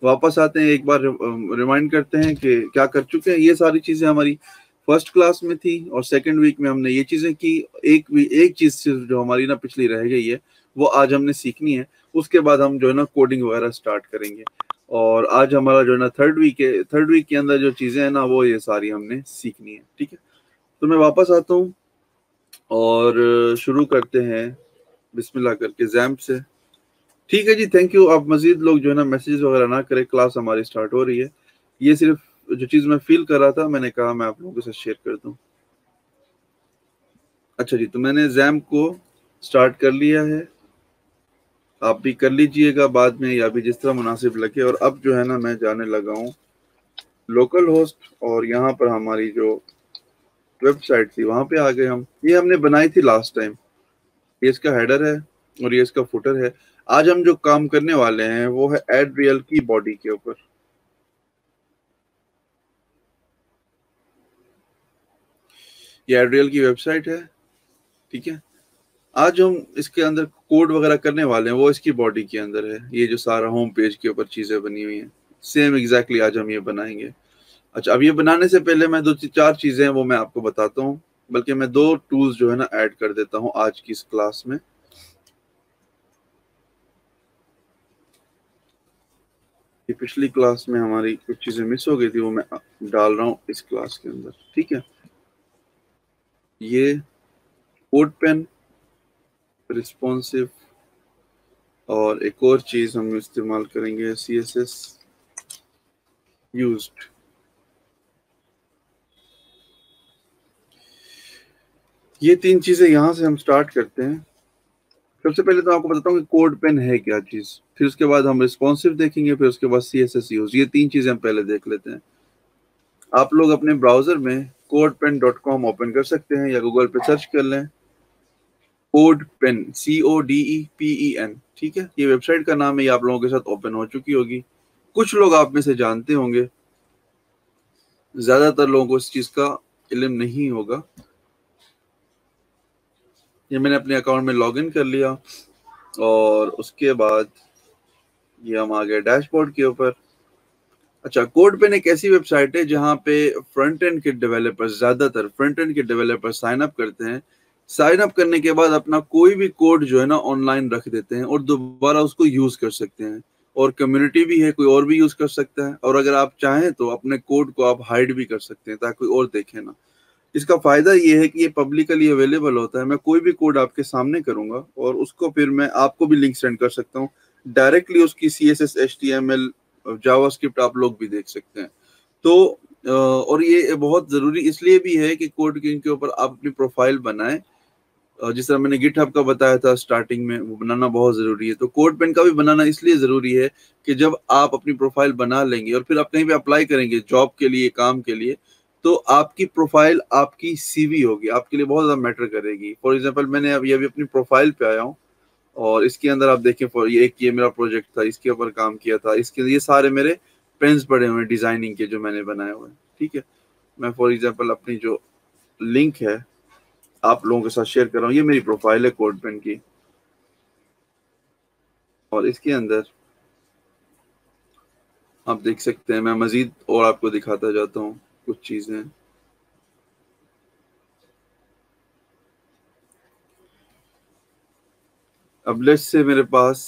واپس آتے ہیں، ایک بار ریمائنڈ کرتے ہیں کہ کیا کر چکے ہیں. یہ ساری چیزیں ہماری فرسٹ کلاس میں تھی اور سیکنڈ ویک میں ہم نے یہ چیزیں کی. ایک چیز جو ہماری نا پچھلی رہ گئی ہے وہ آج ہم نے سیکھنی ہے. اس کے بعد ہم جو ہے نا کوڈنگ وغیرہ سٹارٹ کریں گے. اور آج ہمارا جو ہے نا تھرڈ ویک کے اندر جو چیزیں ہیں نا وہ یہ ساری ہم نے سیکھنی ہے. ٹھیک ہے، تو میں واپس آتا ہوں اور شروع کرتے ہیں بسم اللہ کر کے زیمپ سے. ٹھیک ہے جی، تھینک یو. آپ مزید لوگ جو ہے نا میسیجز وغیرہ نہ کریں، کلاس ہماری سٹارٹ ہو رہی ہے. یہ صرف جو چیز میں فیل کر رہا تھا میں نے کہا میں آپ لوگوں کے ساتھ شیئر کر دوں. اچھا جی، تو میں نے زیمپ کو سٹارٹ کر لیا ہے، آپ بھی کر لیجئے گا بعد میں یا بھی جس طرح مناسب لگے. اور اب جو ہے نا میں جانے لگا ہوں لوکل ہوسٹ، اور یہاں پر ہماری جو ویب سائٹ تھی وہاں پہ آ گئے ہم. یہ ہم نے بنائی تھی لاسٹ ٹائم. یہ اس کا ہیڈر ہے اور یہ اس کا فوٹر ہے. آج ہم جو کام کرنے والے ہیں وہ ہے ایڈ ریئل کی باڈی کے اوپر. یہ ایڈ ریئل کی ویب سائٹ ہے. ٹھیک ہے، آج ہم اس کے اندر کوڈ وغیرہ کرنے والے ہیں وہ اس کی باڈی کے اندر ہے. یہ جو سارا ہوم پیج کے اوپر چیزیں بنی ہوئی ہیں سیم ایگزیکٹلی آج ہم یہ بنائیں گے. اچھا، اب یہ بنانے سے پہلے میں 2-4 چیزیں وہ میں آپ کو بتاتا ہوں، بلکہ میں 2 ٹولز جو ہے نا ایڈ کر دیتا ہوں آج کی اس کلاس میں. یہ پچھلی کلاس میں ہماری کچھ چیزیں مس ہو گئی تھی وہ میں ڈال رہا ہوں اس کلاس کے اندر. ٹھیک ہے، یہ کوڈ پین رسپونسو اور ایک اور چیز ہم استعمال کریں گے سی ایس ایس یوزڈ. یہ 3 چیزیں یہاں سے ہم سٹارٹ کرتے ہیں. سب سے پہلے تو آپ کو بتاتا ہوں کہ کوڈ پین ہے کیا چیز، پھر اس کے بعد ہم رسپونسو دیکھیں گے، پھر اس کے بعد سی ایس ایس یوز. یہ 3 چیزیں ہم پہلے دیکھ لیتے ہیں. آپ لوگ اپنے براؤزر میں codepen.com اوپن کر سکتے ہیں یا گوگل پہ سرچ کر لیں کوڈ پین CODEPEN. ٹھیک ہے، یہ ویب سائٹ کا نام ہے. یہ آپ لوگوں کے ساتھ اوپن ہو چکی ہوگی. کچھ لوگ آپ میں سے جانتے ہوں گے، زیادہ تر لوگوں کو اس چیز کا علم نہیں ہوگا. یہ میں نے اپنے اکاؤنٹ میں لاگ ان کر لیا اور اس کے بعد یہ ہم آ گئے ڈیش بورڈ کے اوپر. اچھا، کوڈ پین ایک ایسی ویب سائٹ ہے جہاں پہ فرنٹ اینڈ کے ڈیولپر، زیادہ تر فرنٹ اینڈ کے ڈیولپر سائن اپ کرتے ہیں. سائن اپ کرنے کے بعد اپنا کوئی بھی کوڈ جو ہے نا آن لائن رکھ دیتے ہیں اور دوبارہ اس کو یوز کر سکتے ہیں. اور کمیونٹی بھی ہے، کوئی اور بھی یوز کر سکتا ہے. اور اگر آپ چاہیں تو اپنے کوڈ کو آپ ہائڈ بھی کر سکتے ہیں تاکہ کوئی اور دیکھے نا. اس کا فائدہ یہ ہے کہ یہ پبلکلی اویلیبل ہوتا ہے. میں کوئی بھی کوڈ آپ کے سامنے کروں گا اور اس کو پھر میں آپ کو بھی لنک سینڈ کر سکتا ہوں ڈائریکٹلی. اس کی CSS HTML جاوا اسکرپٹ آپ لوگ بھی دیکھ سکتے ہیں. تو اور یہ بہت ضروری اس لیے بھی ہے کہ کوڈ کنگ کے اوپر آپ اپنی پروفائل بنائیں. جس طرح میں نے گٹ ہب کا بتایا تھا سٹارٹنگ میں، وہ بنانا بہت ضروری ہے. تو کوڈ پین کا بھی بنانا اس لیے ضروری ہے کہ جب آپ اپنی پروفائل بنا لیں گے اور پھر آپ کہیں پہ اپلائی کریں گے جاب کے لیے، کام کے لیے، تو آپ کی پروفائل آپ کی CV ہوگی، آپ کے لیے بہت زیادہ میٹر کرے گی. فار ایگزامپل میں نے ابھی اپنی پروفائل پہ آیا ہوں اور اس کے اندر آپ دیکھیں یہ میرا پروجیکٹ تھا، اس کے اوپر کام کیا تھا. اس کے یہ سارے میرے پینس پڑے ہوئے ہیں ڈیزائننگ کے جو میں نے بنائے ہوئے ہیں. ٹھیک ہے، میں فار ایگزامپل اپنی جو لنک ہے آپ لوگوں کے ساتھ شیئر کر رہا ہوں. یہ میری پروفائل ہے کوڈ پین کی اور اس کے اندر آپ دیکھ سکتے ہیں. میں مزید اور آپ کو دکھاتا جاتا ہوں کچھ چیزیں. اب لیٹ سے میرے پاس،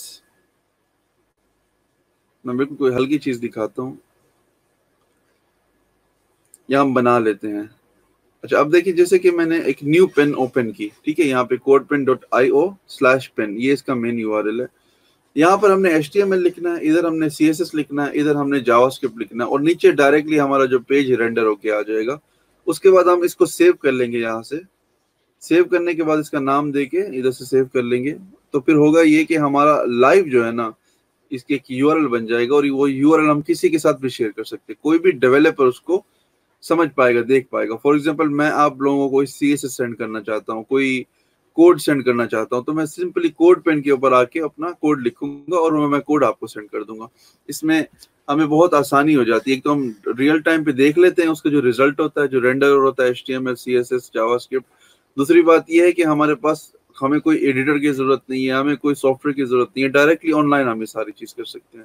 میں بالکل کوئی ہلکی چیز دکھاتا ہوں. یہاں ہم بنا لیتے ہیں. اچھا، اب دیکھیں جیسے کہ میں نے ایک نیو پین اوپن کی. ٹھیک ہے، یہاں پہ codepen.io/pen یہ اس کا مین URL ہے. یہاں پر ہم نے HTML لکھنا ہے، ادھر ہم نے CSS لکھنا ہے، ادھر ہم نے جاوا اسکرپٹ لکھنا ہے اور نیچے ڈائریکٹلی ہمارا جو پیج رینڈر ہو کے آ جائے گا. اس کے بعد ہم اس کو سیو کر لیں گے. یہاں سے سیو کرنے کے بعد اس کا نام دے کے ادھر سے سیو کر لیں گے. تو پھر ہوگا یہ کہ ہمارا لائیو جو ہے نا اس کی ایک URL بن جائے گا اور وہ URL ہم کسی کے ساتھ بھی شیئر کر سکتے. کوئی بھی ڈیولپر اس کو سمجھ پائے گا، دیکھ پائے گا. فار ایگزامپل میں آپ لوگوں کو CSS سینڈ کرنا چاہتا ہوں، کوئی کوڈ سینڈ کرنا چاہتا ہوں، تو میں سمپلی کوڈ پین کے اوپر آ کے اپنا کوڈ لکھوں گا اور میں کوڈ آپ کو سینڈ کر دوں گا. اس میں ہمیں بہت آسانی ہو جاتی ہے. ایک تو ہم ریئل ٹائم پہ دیکھ لیتے ہیں اس کا جو ریزلٹ ہوتا ہے، جو رینڈر ہوتا ہے HTML CSS جاوا اسکرپٹ. دوسری بات یہ ہے کہ ہمارے پاس ہمیں کوئی ایڈیٹر کی ضرورت نہیں ہے، ہمیں کوئی سافٹ ویئر کی ضرورت نہیں ہے. ڈائریکٹلی آن لائن ہم یہ ساری چیز کر سکتے ہیں.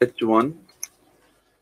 H1,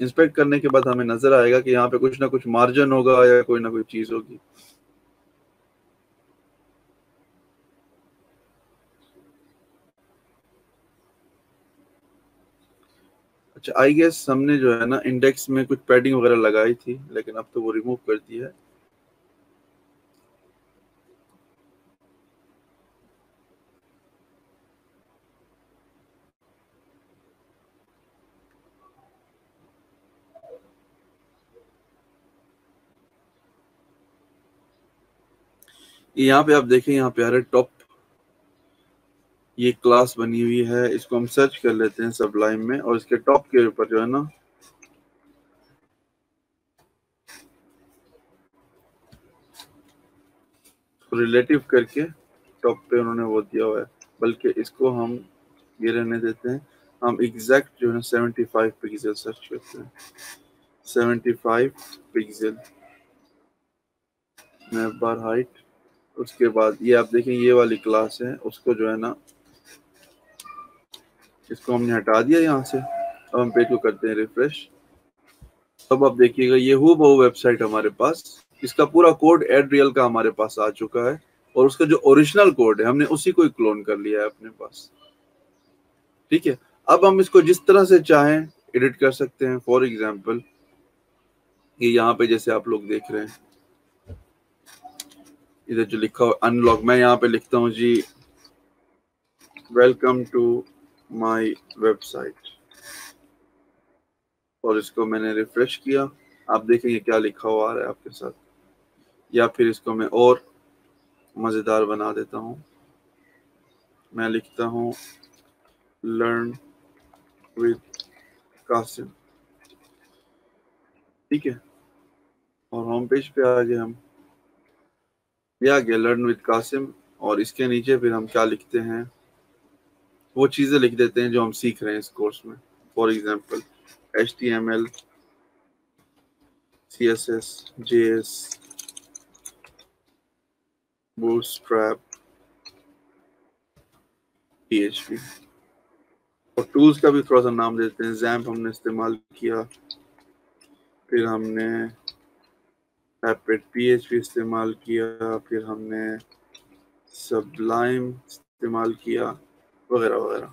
انسپیکٹ کرنے کے بعد ہمیں نظر آئے گا کہ یہاں پہ کچھ نہ کچھ مارجن ہوگا یا کوئی نہ کوئی چیز ہوگی. اچھا آئی گیس ہم نے جو ہے نا انڈیکس میں کچھ پیڈنگ وغیرہ لگائی تھی لیکن اب تو وہ ریموو کر دی ہے. یہاں پہ آپ دیکھیں یہاں پہ آ رہا ہے ٹاپ، یہ کلاس بنی ہوئی ہے، اس کو ہم سرچ کر لیتے ہیں سبلائم میں، اور اس کے ٹاپ کے اوپر جو ہے نا ریلیٹیو کر کے ٹاپ پہ انہوں نے وہ دیا ہوا ہے، بلکہ اس کو ہم یہ رہنے دیتے ہیں. ہم ایگزیکٹ جو ہے 75 پکسل سرچ کرتے ہیں. 75 پکسل نیو بار ہائٹ. اس کے بعد یہ آپ دیکھیں یہ والی کلاس ہے، اس کو جو ہے نا اس کو ہم نے ہٹا دیا یہاں سے. اب ہم پیج کو کرتے ہیں ریفریش. اب آپ دیکھیے گا یہ ہو ویب سائٹ ہمارے پاس، اس کا پورا کوڈ ایڈریل کا ہمارے پاس آ چکا ہے، اور اس کا جو اوریجنل کوڈ ہے ہم نے اسی کو ہی کلون کر لیا ہے اپنے پاس. ٹھیک ہے، اب ہم اس کو جس طرح سے چاہیں ایڈٹ کر سکتے ہیں. فار ایگزامپل یہ یہاں پہ جیسے آپ لوگ دیکھ رہے ہیں ادھر جو لکھا ہو ان لاک، میں یہاں پہ لکھتا ہوں جی welcome to my website, اور اس کو میں نے ریفریش کیا. آپ دیکھیں یہ کیا لکھا ہوا آ رہا ہے آپ کے ساتھ. یا پھر اس کو میں اور مزیدار بنا دیتا ہوں، میں لکھتا ہوں لرن وتھ قاسم. ٹھیک ہے، اور ہوم پیج پہ آ گئے ہم. یہ آ گیا لرن وتھ قاسم، اور اس کے نیچے پھر ہم کیا لکھتے ہیں، وہ چیزیں لکھ دیتے ہیں جو ہم سیکھ رہے ہیں اس کورس میں. For example HTML CSS JS Bootstrap PHP. اور ٹولز کا بھی تھوڑا سا نام دیتے ہیں. زیمپ ہم نے استعمال کیا، پھر ہم نے ایپٹ PHP استعمال کیا، پھر ہم نے سبلائم استعمال کیا، وغیرہ وغیرہ.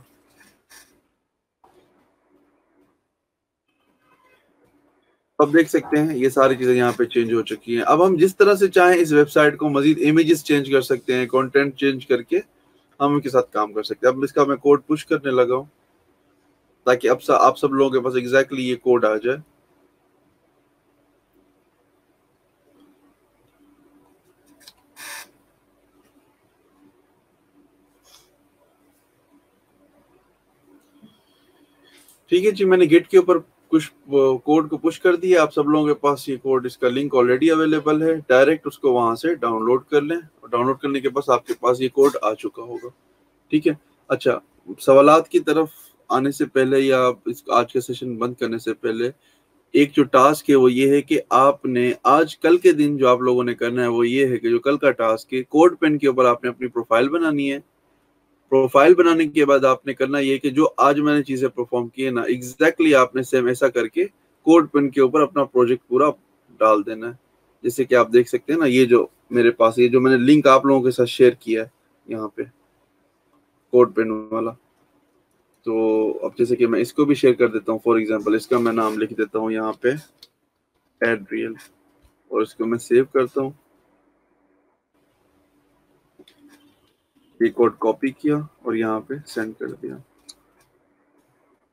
اب دیکھ سکتے ہیں یہ ساری چیزیں یہاں پہ چینج ہو چکی ہیں. اب ہم جس طرح سے چاہیں اس ویب سائٹ کو مزید امیجز چینج کر سکتے ہیں، کنٹینٹ چینج کر کے ہم ان کے ساتھ کام کر سکتے ہیں. اب اس کا میں کوڈ پش کرنے لگا ہوں تاکہ اب آپ سب لوگوں کے پاس ایگزیکٹلی یہ کوڈ آ جائے. ٹھیک ہے جی، میں نے گیٹ کے اوپر کچھ کوڈ کو پش کر دیا. آپ سب لوگوں کے پاس یہ کوڈ، اس کا لنک آلریڈی اویلیبل ہے. ڈائریکٹ اس کو وہاں سے ڈاؤن لوڈ کر لیں، اور ڈاؤن لوڈ کرنے کے بعد آپ کے پاس یہ کوڈ آ چکا ہوگا. ٹھیک ہے، اچھا سوالات کی طرف آنے سے پہلے یا آج کے سیشن بند کرنے سے پہلے ایک جو ٹاسک ہے وہ یہ ہے کہ آپ نے آج کل کے دن جو آپ لوگوں نے کرنا ہے وہ یہ ہے کہ جو کل کا ٹاسک ہے، کوڈ پین کے اوپر آپ نے اپنی پروفائل بنانی ہے. پروفائل بنانے کے بعد آپ نے کرنا یہ کہ جو آج میں نے چیزیں پرفارم کی ہے نا، ایگزیکٹلی آپ نے سیم ایسا کر کے کوڈ پن کے اوپر اپنا پروجیکٹ پورا ڈال دینا ہے. جیسے کہ آپ دیکھ سکتے ہیں نا، یہ جو میرے پاس یہ جو میں نے لنک آپ لوگوں کے ساتھ شیئر کیا ہے یہاں پہ کوڈ پن والا، تو اب جیسے کہ میں اس کو بھی شیئر کر دیتا ہوں. فار ایگزامپل اس کا میں نام لکھ دیتا ہوں یہاں پہ ایڈریل، اور اس کو میں سیو کرتا ہوں. یہ کوڈ کاپی کیا اور یہاں پہ سینڈ کر دیا.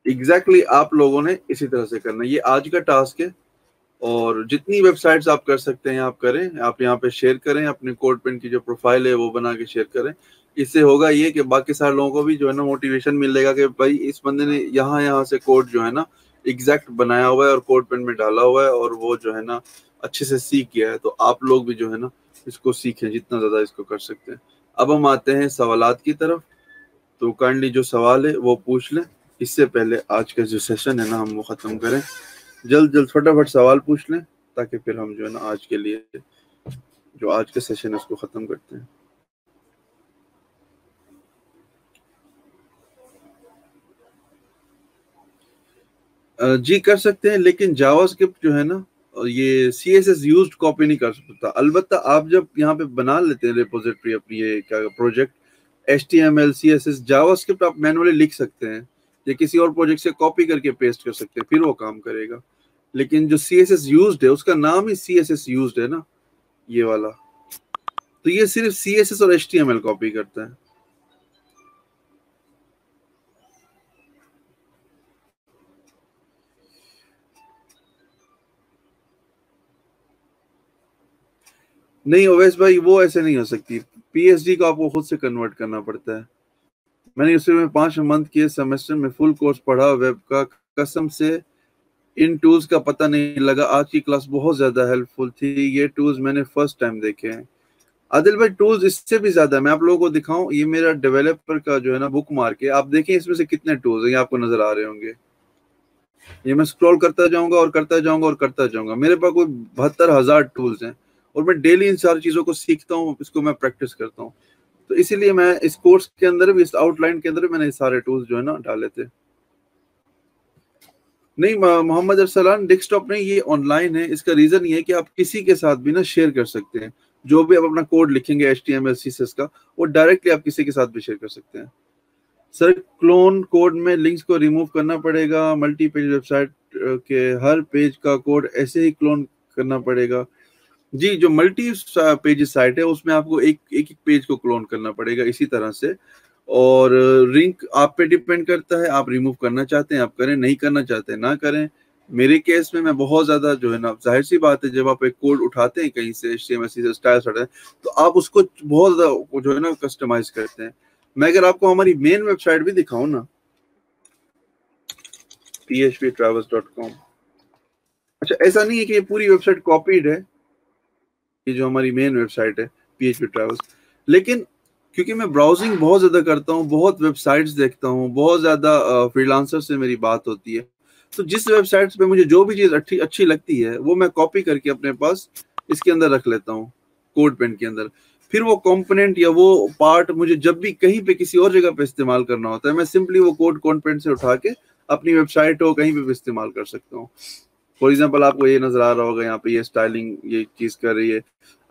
ایگزیکٹلی آپ لوگوں نے اسی طرح سے کرنا ہے. یہ آج کا ٹاسک ہے، اور جتنی ویب سائٹس آپ کر سکتے ہیں آپ کریں. آپ یہاں پہ شیئر کریں اپنے کوڈ پین کی جو پروفائل ہے وہ بنا کے شیئر کریں. اس سے ہوگا یہ کہ باقی سارے لوگوں کو بھی جو ہے نا موٹیویشن مل گا کہ بھائی اس بندے نے یہاں سے کوڈ جو ہے نا ایگزیکٹ بنایا ہوا ہے اور کوڈ پین میں ڈالا ہوا ہے، اور وہ جو ہے نا اچھے سے سیکھ گیا ہے. تو آپ لوگ بھی جو ہے نا اس کو سیکھیں جتنا زیادہ اس کو کر سکتے ہیں. اب ہم آتے ہیں سوالات کی طرف. تو کائنڈلی جو سوال ہے وہ پوچھ لیں. اس سے پہلے آج کا جو سیشن ہے نا ہم وہ ختم کریں. جلد فٹافٹ سوال پوچھ لیں تاکہ پھر ہم جو ہے نا آج کے لیے جو آج کا سیشن ہے اس کو ختم کرتے ہیں. جی کر سکتے ہیں، لیکن جاوا اسکرپٹ جو ہے نا یہ C S S used copy نہیں کر سکتا. البتہ آپ جب یہاں پہ بنا لیتے ہیں ریپوزیٹری اپنی یہ کیا project H T M L C S S JavaScript آپ مینولی لکھ سکتے ہیں یا کسی اور پروجیکٹ سے کاپی کر کے پیسٹ کر سکتے ہیں، پھر وہ کام کرے گا. لیکن جو سی ایس ایس یوزڈ ہے اس کا نام ہی سی ایس ایس یوزڈ ہے نا یہ والا، تو یہ صرف سی ایس ایس اور H T M L copy کرتا ہے. نہیں اویس بھائی وہ ایسے نہیں ہو سکتی، پی ایچ ڈی کو آپ کو خود سے کنورٹ کرنا پڑتا ہے. میں نے اسے میں 5 منتھ کے سیمسٹر میں فل کورس پڑھا ویب کا، قسم سے ان ٹولز کا پتہ نہیں لگا. آج کی کلاس بہت زیادہ ہیلپ فل تھی، یہ ٹولز میں نے فرسٹ ٹائم دیکھے ہیں. عادل بھائی ٹولز اس سے بھی زیادہ، میں آپ لوگوں کو دکھاؤں، یہ میرا ڈیولپر کا جو ہے نا بک مارک ہے، آپ دیکھیں اس میں سے کتنے ٹولز ہیں، یہ آپ کو نظر آ رہے ہوں گے. یہ میں سکرول کرتا جاؤں گا اور کرتا جاؤں گا اور کرتا جاؤں گا، میرے پاس کوئی 72,000 ٹولز ہیں اور میں ڈیلی ان ساری چیزوں کو سیکھتا ہوں، اس کو میں پریکٹس کرتا ہوں. تو اسی لیے میں اس کورس کے اندر بھی، اس آؤٹ لائن کے اندر بھی میں نے سارے ٹولز جو ہے نا ڈالے تھے. نہیں محمد ارسلان ڈیسک ٹاپ نہیں، یہ آن لائن ہے. اس کا ریزن یہ ہے کہ آپ کسی کے ساتھ بھی نا شیئر کر سکتے ہیں، جو بھی آپ اپنا کوڈ لکھیں گے H T M L C S S کا، وہ ڈائریکٹلی آپ کسی کے ساتھ بھی شیئر کر سکتے ہیں. سر کلون کوڈ میں لنکس کو ریموو کرنا پڑے گا، ملٹی پیج ویب سائٹ کے ہر پیج کا کوڈ ایسے ہی کلون کرنا پڑے گا. جی جو ملٹی پیج سائٹ ہے اس میں آپ کو ایک ایک پیج کو کلون کرنا پڑے گا اسی طرح سے. اور لنک آپ پہ ڈیپینڈ کرتا ہے، آپ ریموو کرنا چاہتے ہیں آپ کریں، نہیں کرنا چاہتے ہیں نہ کریں. میرے کیس میں بہت زیادہ جو ہے نا، ظاہر سی بات ہے جب آپ ایک کوڈ اٹھاتے ہیں کہیں سے HTML سے اسٹائل ہٹاتے ہیں تو آپ اس کو بہت زیادہ جو ہے نا کسٹمائز کرتے ہیں. میں اگر آپ کو ہماری مین ویب سائٹ بھی دکھاؤں نا، phptravels.com، اچھا ایسا نہیں ہے کہ یہ پوری ویب سائٹ کاپیڈ ہے، یہ جو ہماری مین ویب سائٹ ہے PHP Travels، لیکن کیونکہ میں براؤزنگ بہت زیادہ کرتا ہوں، بہت ویب سائٹس دیکھتا ہوں، بہت زیادہ فری لانسر سے میری بات ہوتی ہے، تو جس ویب سائٹس پہ مجھے جو بھی چیز اچھی لگتی ہے وہ میں کاپی کر کے اپنے پاس اس کے اندر رکھ لیتا ہوں کوڈ پین کے اندر. پھر وہ کمپوننٹ یا وہ پارٹ مجھے جب بھی کہیں پہ کسی اور جگہ پہ استعمال کرنا ہوتا ہے، میں سمپلی وہ کوڈ پین سے اٹھا کے اپنی ویب سائٹ ہو کہیں پہ بھی استعمال کر سکتا ہوں. فار ایگزامپل آپ کو یہ نظر آ رہا ہوگا یہاں پہ یہ اسٹائلنگ یہ چیز کر رہی ہے،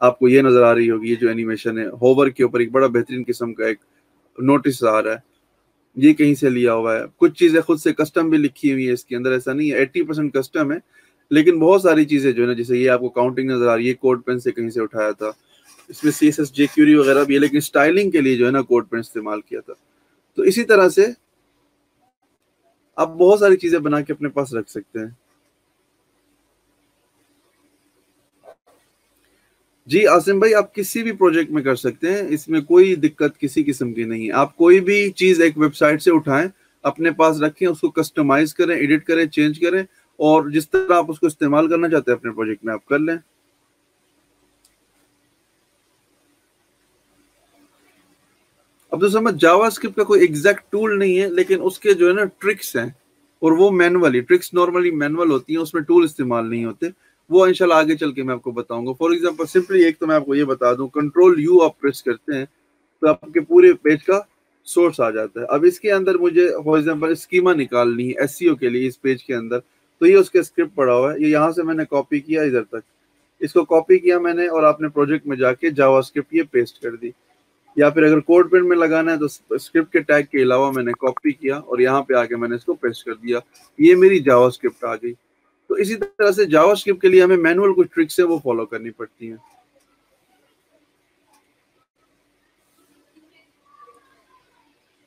آپ کو یہ نظر آ رہی ہوگی یہ جو اینیمیشن ہے ہوور کے اوپر ایک بڑا بہترین قسم کا ایک نوٹس آ رہا ہے، یہ کہیں سے لیا ہوا ہے. کچھ چیزیں خود سے کسٹم بھی لکھی ہوئی ہیں اس کے اندر، ایسا نہیں ہے 80% کسٹم ہے، لیکن بہت ساری چیزیں جو ہے نا جیسے یہ آپ کو کاؤنٹنگ نظر آ رہی ہے کوڈ پین سے کہیں سے اٹھایا تھا، اس میں CSS jQuery وغیرہ بھی ہے، لیکن اسٹائلنگ کے لیے جو ہے نا کوڈ پین استعمال کیا تھا. تو اسی طرح سے آپ بہت ساری چیزیں بنا کے اپنے پاس رکھ سکتے ہیں. جی عاصم بھائی آپ کسی بھی پروجیکٹ میں کر سکتے ہیں، اس میں کوئی دقت کسی قسم کی نہیں ہے. آپ کوئی بھی چیز ایک ویب سائٹ سے اٹھائیں، اپنے پاس رکھیں، اس کو کسٹمائز کریں، ایڈٹ کریں، چینج کریں، اور جس طرح آپ اس کو استعمال کرنا چاہتے ہیں اپنے پروجیکٹ میں آپ کر لیں. عبدالسمد جاوا اسکرپٹ کا کوئی ایگزیکٹ ٹول نہیں ہے، لیکن اس کے جو ہے نا ٹرکس ہیں، اور وہ مینولی ٹرکس نارملی مینول ہوتی ہیں، اس میں ٹول استعمال نہیں ہوتے. وہ انشاءاللہ آگے چل کے میں آپ کو بتاؤں گا. فار ایگزامپل سمپلی ایک تو میں آپ کو یہ بتا دوں، کنٹرول یو آپ پریس کرتے ہیں تو آپ کے پورے پیج کا سورس آ جاتا ہے. اب اس کے اندر مجھے فار ایگزامپل اسکیما نکالنی ہے SEO کے لیے اس پیج کے اندر، تو یہ اس کے اسکرپٹ پڑا ہوا ہے، یہ یہاں سے میں نے کاپی کیا ادھر تک، اس کو کاپی کیا میں نے اور اپنے پروجیکٹ میں جا کے جاوا اسکرپٹ یہ پیسٹ کر دی. یا پھر اگر کوڈ پرنٹ میں لگانا ہے تو اسکرپٹ کے ٹیگ کے علاوہ میں نے کاپی کیا اور یہاں پہ آ کے میں نے اس کو پیسٹ کر دیا، یہ میری جاوا اسکرپٹ آ گئی. تو اسی طرح سے جاوا اسکرپٹ کے لیے ہمیں مینول کچھ ٹرکس ہیں وہ فالو کرنی پڑتی ہیں.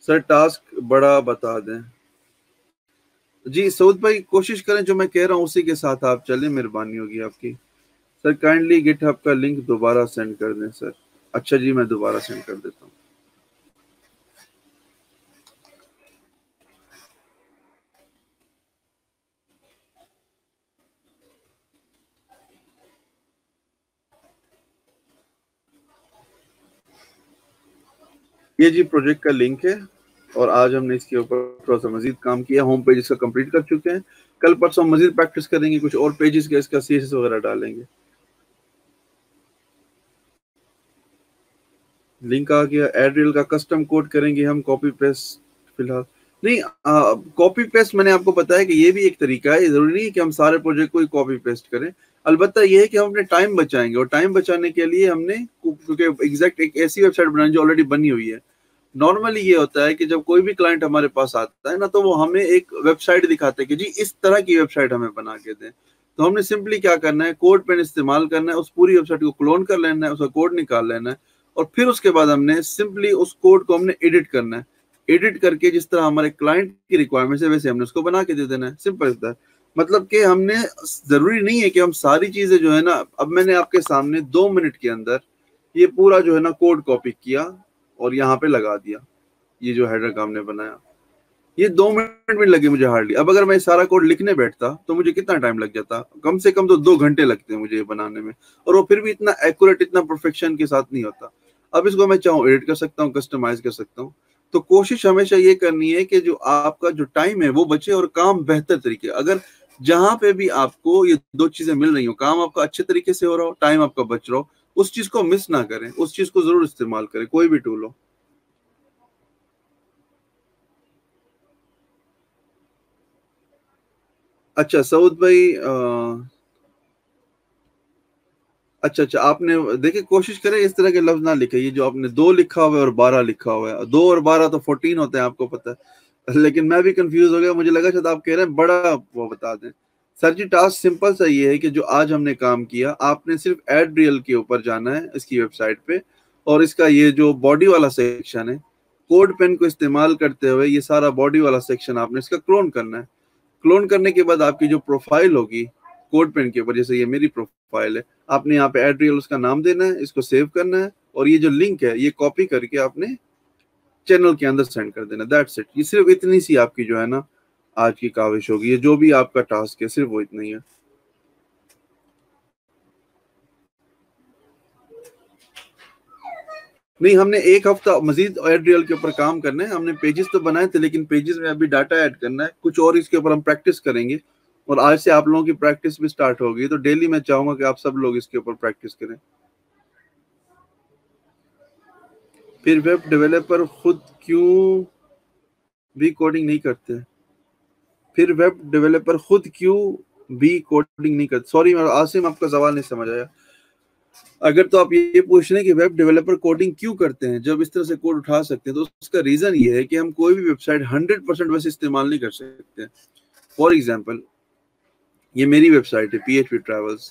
سر ٹاسک بڑا بتا دیں. جی سعود بھائی کوشش کریں جو میں کہہ رہا ہوں اسی کے ساتھ آپ چلیں، مہربانی ہوگی آپ کی. سر کائنڈلی گٹ ہب کا لنک دوبارہ سینڈ کر دیں سر. اچھا جی میں دوبارہ سینڈ کر دیتا ہوں. یہ جی پروجیکٹ کا لنک ہے، اور آج ہم نے اس کے اوپر تھوڑا سا مزید کام کیا، ہوم پیج اس کا کمپلیٹ کر چکے ہیں. کل پرسوں ہم مزید پریکٹس کریں گے، کچھ اور پیجز کا اس کا CSS وغیرہ ڈالیں گے. لنک آ گیا. ایڈریل کا کسٹم کوڈ کریں گے ہم کاپی پیسٹ فی الحال. نہیں کاپی پیسٹ میں نے آپ کو بتایا کہ یہ بھی ایک طریقہ ہے, ضروری نہیں ہے کہ ہم سارے پروجیکٹ کو ہی کاپی پیسٹ کریں. البتہ یہ ہے کہ ہم اپنے ٹائم بچائیں گے, اور ٹائم بچانے کے لیے ہم نے کیونکہ ایگزیکٹ ایک ایسی ویب سائٹ بنانی جو آلریڈی بنی ہوئی ہے. نارملی یہ ہوتا ہے کہ جب کوئی بھی کلائنٹ ہمارے پاس آتا ہے نا, تو وہ ہمیں ایک ویب سائٹ دکھاتے ہیں کہ جی اس طرح کی ویب سائٹ ہمیں بنا کے دیں. تو ہم نے سمپلی کیا کرنا ہے, کوڈ پین استعمال کرنا ہے, اس پوری ویب سائٹ کو کلون کر لینا ہے, اس کا کوڈ نکال لینا ہے, اور پھر اس کے بعد ہم نے سمپلی اس کوڈ کو ہم نے ایڈٹ کرنا ہے. ایڈٹ کر کے جس طرح ہمارے کلائنٹ کی ریکوائرمنٹ ہے ویسے ہم نے اس کو بنا کے دے دینا ہے. سمپل ہوتا ہے. مطلب کہ ہم نے ضروری نہیں ہے کہ ہم ساری چیزیں جو ہے نا, اب میں نے آپ کے سامنے 2 منٹ کے اندر یہ پورا جو ہے نا کوڈ کاپی کیا اور یہاں پہ لگا دیا, یہ جو ہیڈر کا ہم نے بنایا, یہ 2 منٹ میں لگے مجھے ہارڈلی. اب اگر میں سارا کوڈ لکھنے بیٹھتا تو مجھے کتنا ٹائم لگ جاتا, کم سے کم تو 2 گھنٹے لگتے ہیں مجھے یہ بنانے میں, اور وہ پھر بھی اتنا ایکوریٹ, اتنا پرفیکشن کے ساتھ نہیں ہوتا. اب اس کو میں چاہوں ایڈٹ کر سکتا ہوں, کسٹمائز کر سکتا ہوں. تو کوشش ہمیشہ یہ کرنی ہے کہ جو آپ کا جو ٹائم ہے وہ بچے اور کام بہتر طریقے. اگر جہاں پہ بھی آپ کو یہ 2 چیزیں مل رہی ہوں, کام آپ کا اچھے طریقے سے ہو رہا ہو, ٹائم آپ کا بچ رہا ہو, اس چیز کو مس نہ کریں, اس چیز کو ضرور استعمال کریں, کوئی بھی ٹول ہو. اچھا سعود بھائی, اچھا آپ نے دیکھیں کوشش کریں اس طرح کے لفظ نہ لکھے, یہ جو آپ نے 2 لکھا ہوا ہے اور 12 لکھا ہوا ہے, 2 اور 12 تو 14 ہوتے ہیں, آپ کو پتہ ہے. لیکن میں بھی کنفیوز ہو گیا, مجھے لگا شاید آپ کہہ رہے ہیں بڑا وہ بتا دیں. سر جی ٹاسک سمپل سا یہ ہے کہ جو آج ہم نے کام کیا, آپ نے صرف ایڈ ریل کے اوپر جانا ہے اس کی ویب سائٹ پہ, اور اس کا یہ جو باڈی والا سیکشن ہے, کوڈ پین کو استعمال کرتے ہوئے یہ سارا باڈی والا سیکشن آپ نے اس کا کلون کرنا ہے. کلون کرنے کے بعد آپ کی جو پروفائل ہوگی کوڈ پین کے اوپر, جیسے یہ میری پروفائل ہے, آپ نے یہاں پہ ایڈ ریل اس کا نام دینا ہے, اس کو سیو کرنا ہے, اور یہ جو لنک ہے یہ کاپی کر کے آپ نے چینل کے اندر سینڈ کر دینا. That's it. یہ صرف اتنی سی آپ کی جو ہے نا آج کی کاوش ہوگی, یہ جو بھی آپ کا ٹاسک ہے صرف وہ اتنا ہی ہے. نہیں, ہم نے 1 ہفتہ مزید ایڈ ریل کے اوپر کام کرنا ہے. ہم نے پیجز تو بنائے تھے, لیکن پیجز میں ابھی ڈاٹا ایڈ کرنا ہے کچھ, اور اس کے اوپر ہم پریکٹس کریں گے, اور آج سے آپ لوگوں کی پریکٹس بھی سٹارٹ ہوگی. تو ڈیلی میں چاہوں گا کہ آپ سب لوگ اس کے اوپر پریکٹس کریں. پھر ویب ڈیولپر خود کیوں بھی کوڈنگ نہیں کرتے؟ پھر ویب ڈیولپر خود کیوں بھی کوڈنگ نہیں کرتے؟ سوری عاصم, آپ کا سوال نہیں سمجھ آیا. اگر تو آپ یہ پوچھ رہے ہیں کہ ویب ڈیولپر کوڈنگ کیوں کرتے ہیں جب اس طرح سے کوڈ اٹھا سکتے ہیں, تو اس کا ریزن یہ ہے کہ ہم کوئی بھی ویب سائٹ 100% ویسے استعمال نہیں کر سکتے. فار ایگزامپل یہ میری ویب سائٹ ہے PHP ٹریولز,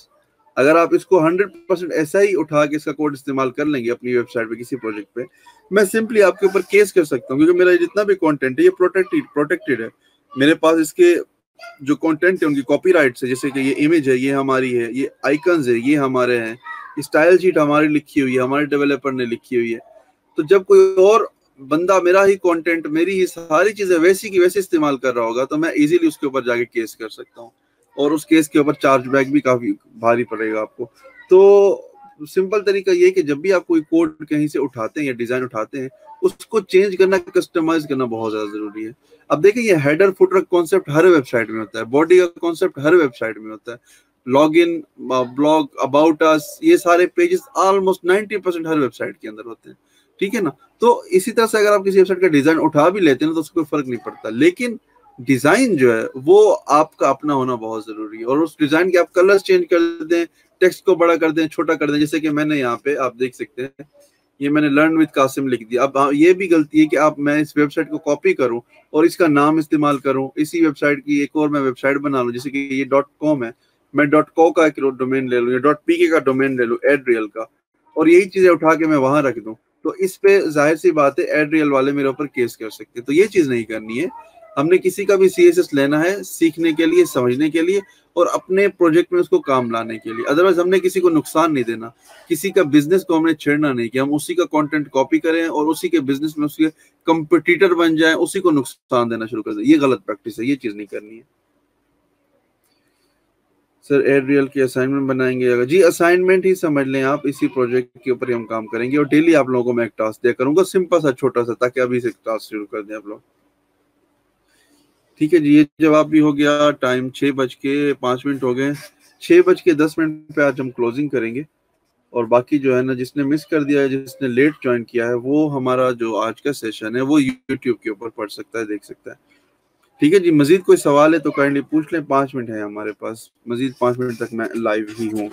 اگر آپ اس کو 100% ایسا ہی اٹھا کے اس کا کوڈ استعمال کر لیں گے اپنی ویب سائٹ پہ کسی پروجیکٹ پہ, میں سمپلی آپ کے اوپر کیس کر سکتا ہوں, کیونکہ میرا جتنا بھی کانٹینٹ ہے یہ پروٹیکٹڈ ہے. میرے پاس اس کے جو کانٹینٹ ہے ان کی کاپی رائٹس ہے, جیسے کہ یہ امیج ہے یہ ہماری ہے, یہ آئیکنز ہے یہ ہمارے ہیں, اسٹائل شیٹ ہماری لکھی ہوئی ہے, ہمارے ڈیولپر نے لکھی ہوئی ہے. تو جب کوئی اور بندہ میرا ہی کانٹینٹ, میری ہی ساری چیزیں ویسی کی ویسے استعمال کر رہا ہوگا, تو میں ایزیلی اس کے اوپر جا کے کیس کر سکتا ہوں, اور اس کیس کے اوپر چارج بیک بھی کافی بھاری پڑے گا آپ کو. تو سمپل طریقہ یہ ہے کہ جب بھی آپ کوئی کوڈ کہیں سے اٹھاتے ہیں یا ڈیزائن اٹھاتے ہیں, اس کو چینج کرنا, کسٹمائز کرنا بہت زیادہ ضروری ہے. اب دیکھیں یہ ہیڈر فوٹر کانسیپٹ ہر ویب سائٹ میں ہوتا ہے, باڈی کا کانسیپٹ ہر ویب سائٹ میں ہوتا ہے, لاگ ان, بلاگ, اباؤٹ اس, یہ سارے پیجز آلموسٹ 90% ہر ویب سائٹ کے اندر ہوتے ہیں. ٹھیک ہے نا. تو اسی طرح سے اگر آپ کسی ویب سائٹ کا ڈیزائن اٹھا بھی لیتے ہیں تو اس کو کوئی فرق نہیں پڑتا, لیکن ڈیزائن جو ہے وہ آپ کا اپنا ہونا بہت ضروری ہے, اور اس ڈیزائن کے آپ کلرز چینج کر دیں, ٹیکسٹ کو بڑا کر دیں, چھوٹا کر دیں, جیسے کہ میں نے یہاں پہ آپ دیکھ سکتے ہیں یہ میں نے لرن وتھ قاسم لکھ دیا. اب یہ بھی غلطی ہے کہ آپ میں اس ویب سائٹ کو کاپی کروں اور اس کا نام استعمال کروں, اسی ویب سائٹ کی ایک اور میں ویب سائٹ بنا لوں, جیسے کہ یہ .com ہے, میں .co کا ایک ڈومین لے لوں یا .pk کا ڈومین لے لوں ایڈ ریل کا, اور یہی چیزیں اٹھا کے میں وہاں رکھ دوں, تو اس پہ ظاہر سی بات ہے ایڈ ریل والے میرے اوپر کیس کر سکتے ہیں. تو یہ چیز نہیں کرنی ہے. ہم نے کسی کا بھی CSS لینا ہے سیکھنے کے لیے, سمجھنے کے لیے, اور اپنے پروجیکٹ میں اس کو کام لانے کے لیے. ادروائز ہم نے کسی کو نقصان نہیں دینا, کسی کا بزنس کو ہم نے چھیڑنا نہیں کہ ہم اسی کا کانٹینٹ کاپی کریں اور اسی کے بزنس میں اس کے کمپٹیٹر بن جائیں, اسی کو نقصان دینا شروع کر دیں. یہ غلط پریکٹس ہے, یہ چیز نہیں کرنی ہے. سر ایڈ ریل کی اسائنمنٹ بنائیں گے؟ جی اسائنمنٹ ہی سمجھ لیں آپ, اسی پروجیکٹ کے اوپر ہم کام کریں گے, اور ڈیلی آپ لوگوں کو میں ایک ٹاسک دیا کروں گا, سمپل سا چھوٹا سا, تاکہ ابھی سے ٹاسک شروع کر دیں آپ لوگ. ٹھیک ہے جی, یہ جواب بھی ہو گیا. ٹائم 6:05 ہو گئے, 6:10 پہ آج ہم کلوزنگ کریں گے, اور باقی جو ہے نا جس نے مس کر دیا ہے، جس نے لیٹ جوائن کیا ہے، وہ ہمارا جو آج کا سیشن ہے وہ یوٹیوب کے اوپر پڑھ سکتا ہے، دیکھ سکتا ہے. ٹھیک ہے جی. مزید کوئی سوال ہے تو کائنڈلی پوچھ لیں. 5 منٹ ہے ہمارے پاس، مزید 5 منٹ تک میں لائیو ہی ہوں.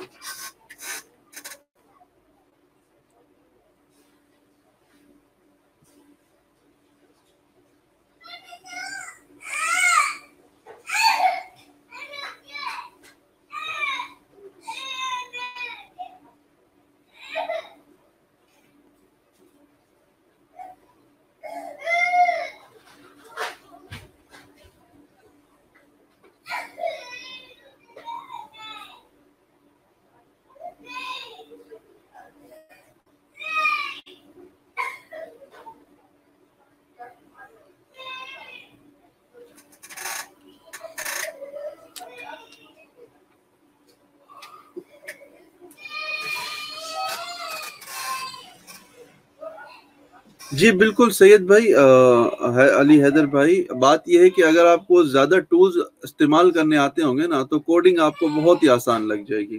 جی بالکل سید بھائی، علی حیدر بھائی، بات یہ ہے کہ اگر آپ کو زیادہ ٹولز استعمال کرنے آتے ہوں گے نا تو کوڈنگ آپ کو بہت ہی آسان لگ جائے گی.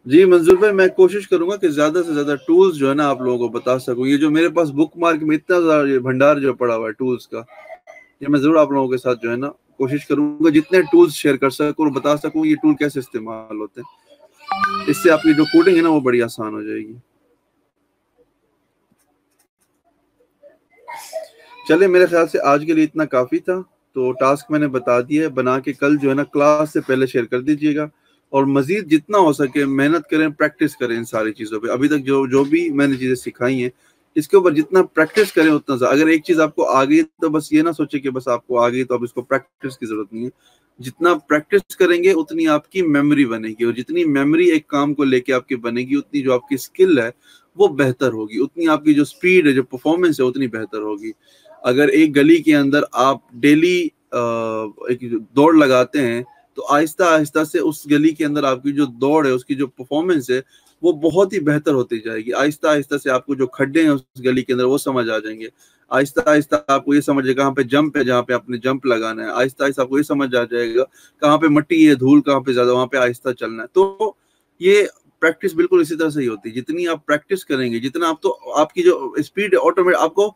جی منظور بھائی، میں کوشش کروں گا کہ زیادہ سے زیادہ ٹولز جو ہے نا آپ لوگوں کو بتا سکوں. یہ جو میرے پاس بک مارک میں اتنا زیادہ یہ بھنڈار جو پڑا ہوا ہے ٹولز کا، یہ میں ضرور آپ لوگوں کے ساتھ جو ہے نا کوشش کروں گا جتنے ٹولز شیئر کر سکوں اور بتا سکوں یہ ٹول کیسے استعمال ہوتے ہیں. اس سے آپ کی جو کوڈنگ ہے نا وہ بڑی آسان ہو جائے گی. چلے میرے خیال سے آج کے لیے اتنا کافی تھا. تو ٹاسک میں نے بتا دیا ہے، بنا کے کل جو ہے نا کلاس سے پہلے شیئر کر دیجیے گا. اور مزید جتنا ہو سکے محنت کریں، پریکٹس کریں ان ساری چیزوں پہ. ابھی تک جو بھی میں نے چیزیں سکھائی ہیں اس کے اوپر جتنا پریکٹس کریں اتنا زیادہ. اگر ایک چیز آپ کو آ گئی تو بس یہ نہ سوچے کہ بس آپ کو آ گئی تو اب اس کو پریکٹس کی ضرورت نہیں ہے. جتنا پریکٹس کریں گے اتنی آپ کی میموری بنے گی، اور جتنی میموری ایک کام کو لے کے آپ کی بنے گی اتنی جو آپ کی اسکل ہے وہ بہتر ہوگی، اتنی آپ کی جو اسپیڈ ہے، جو پرفارمنس ہے اتنی بہتر ہوگی. اگر ایک گلی کے اندر آپ ڈیلی ایک دوڑ لگاتے ہیں تو آہستہ آہستہ سے اس گلی کے اندر آپ کی جو دوڑ ہے، اس کی جو پرفارمنس ہے وہ بہت ہی بہتر ہوتی جائے گی. آہستہ آہستہ سے آپ کو جو کھڈے ہیں اس گلی کے اندر وہ سمجھ آ جائیں گے. آہستہ آہستہ آپ کو یہ سمجھ کہاں پہ جمپ ہے، جہاں پہ آپ نے جمپ لگانا ہے. آہستہ آہستہ آپ کو یہ سمجھ آ جائے گا کہاں پہ مٹی ہے، دھول کہاں پہ زیادہ، وہاں پہ آہستہ چلنا ہے. تو یہ پریکٹس بالکل اسی طرح سے ہی ہوتی ہے. جتنی آپ پریکٹس کریں گے، جتنا آپ کی جو اسپیڈ ہے آٹومیٹک آپ کو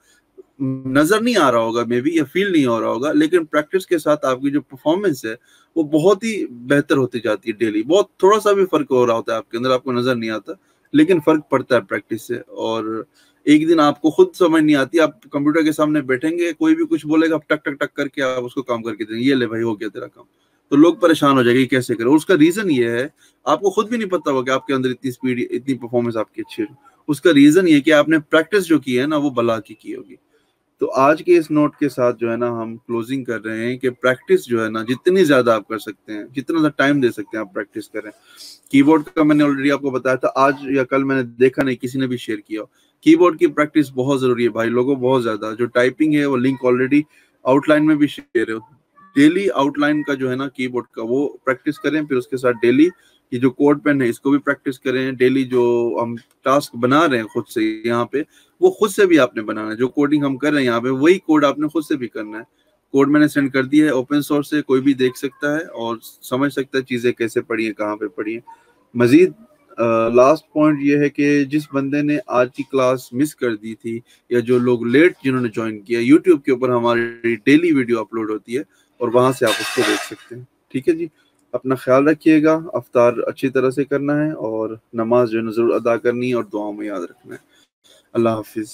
نظر نہیں آ رہا ہوگا، مے بی یا فیل نہیں ہو رہا ہوگا، لیکن پریکٹس کے ساتھ آپ کی جو پرفارمنس ہے وہ بہت ہی بہتر ہوتی جاتی ہے. ڈیلی بہت تھوڑا سا بھی فرق ہو رہا ہوتا ہے آپ کے اندر، آپ کو نظر نہیں آتا، لیکن فرق پڑتا ہے پریکٹس سے. اور ایک دن آپ کو خود سمجھ نہیں آتی، آپ کمپیوٹر کے سامنے بیٹھیں گے، کوئی بھی کچھ بولے گا، آپ ٹک ٹک ٹک کر کے آپ اس کو کام کر کے دیں گے، یہ لے بھائی ہو گیا تیرا کام. تو لوگ پریشان ہو جائے گا کیسے کرے. اور اس کا ریزن یہ ہے، آپ کو خود بھی نہیں پتا ہوگا کہ آپ کے اندر اتنی اسپیڈ، اتنی پرفارمنس آپ کی اچھی ہے. اس کا ریزن یہ کہ آپ نے پریکٹس جو کی ہے نا وہ بلا کی ہوگی. تو آج کے اس نوٹ کے ساتھ جو ہے نا ہم کلوزنگ کر رہے ہیں کہ پریکٹس جو ہے نا جتنی زیادہ آپ کر سکتے ہیں، جتنا زیادہ ٹائم دے سکتے ہیں آپ پریکٹس کریں. کی بورڈ کا میں نے آلریڈی آپ کو بتایا تھا، آج یا کل میں نے دیکھا نہیں کسی نے بھی شیئر کیا. کی بورڈ کی پریکٹس بہت ضروری ہے بھائی لوگوں، بہت زیادہ. جو ٹائپنگ ہے وہ لنک آلریڈی آؤٹ لائن میں بھی شیئر ہے. ڈیلی آؤٹ لائن کا جو ہے نا کی بورڈ کا وہ پریکٹس کریں. پھر اس کے ساتھ ڈیلی یہ جو کوڈ پین ہے اس کو بھی پریکٹس کریں. ڈیلی جو ہم ٹاسک بنا رہے ہیں خود سے یہاں پہ، وہ خود سے بھی آپ نے بنانا ہے. جو کوڈنگ ہم کر رہے ہیں یہاں پہ وہی کوڈ آپ نے خود سے بھی کرنا ہے. کوڈ میں نے سینڈ کر دیا ہے، اوپن سورس سے، کوئی بھی دیکھ سکتا ہے اور سمجھ سکتا ہے چیزیں کیسے پڑھی ہیں، کہاں پہ پڑھی ہیں. مزید لاسٹ پوائنٹ یہ ہے کہ جس بندے نے آج کی کلاس مس کر دی تھی یا جو لوگ لیٹ جنہوں نے جوائن کیا، یوٹیوب کے اوپر ہماری ڈیلی ویڈیو اپلوڈ ہوتی ہے اور وہاں سے آپ اس کو دیکھ سکتے ہیں. ٹھیک ہے جی. اپنا خیال رکھیے گا، افطار اچھی طرح سے کرنا ہے اور نماز جو ہے ضرور ادا کرنی ہے اور دعاؤں میں یاد رکھنا ہے. اللہ حافظ.